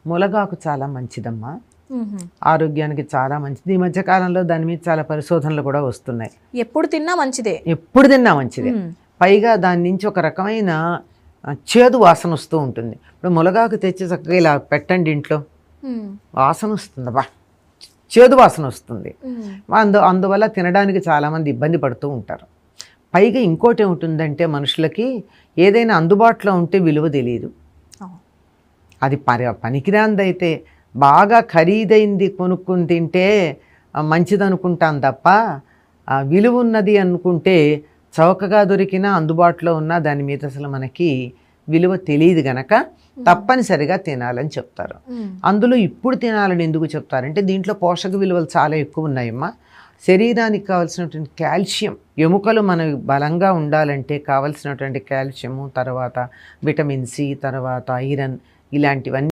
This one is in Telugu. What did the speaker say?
ములగాకు చాలా మంచిదమ్మా, మ్మ్. ఆరోగ్యానికి చాలా మంచిది. ఈ మధ్య కాలంలో దాని మీద చాలా పరిశోధనలు కూడా వస్తున్నాయి. ఎప్పుడు తిన్నా మంచిదే. ఎప్పుడు తిన్నా మంచిదే. మ్మ్. పైగా దాని నుంచి ఒక రకమైన చేదు వాసన వస్తూ ఉంటుంది. ఇప్పుడు ములగాకు తెచ్చి చక్కగా ఇలా పెట్టండి ఇంట్లో, మ్మ్. వాసన వస్తుంది, బా చేదు వాసన వస్తుంది. మ్మ్. అందువల్ల తినడానికి చాలామంది ఇబ్బంది పడుతూ ఉంటారు. పైగా ఇంకోటి ఏముంటుందంటే మనుషులకి ఏదైనా అందుబాటులో ఉంటే విలువ తెలియదు. అవును. అది పనికిరాందైతే బాగా ఖరీదైంది కొనుక్కుని తింటే మంచిదనుకుంటాం తప్ప విలువ ఉన్నది అనుకుంటే చౌకగా దొరికినా అందుబాటులో ఉన్నా దాని మీద అసలు మనకి విలువ తెలియదు గనక తప్పనిసరిగా తినాలని చెప్తారు. మ్మ్. అందులో ఇప్పుడు తినాలని ఎందుకు చెప్తారంటే దీంట్లో పోషక విలువలు చాలా ఎక్కువ ఉన్నాయమ్మా. శరీరానికి కావాల్సినటువంటి కాల్షియం, ఎముకలు మనకు బలంగా ఉండాలంటే కావలసినటువంటి కాల్షియము, తర్వాత విటమిన్ సి, తర్వాత ఐరన్, ఇలాంటివన్నీ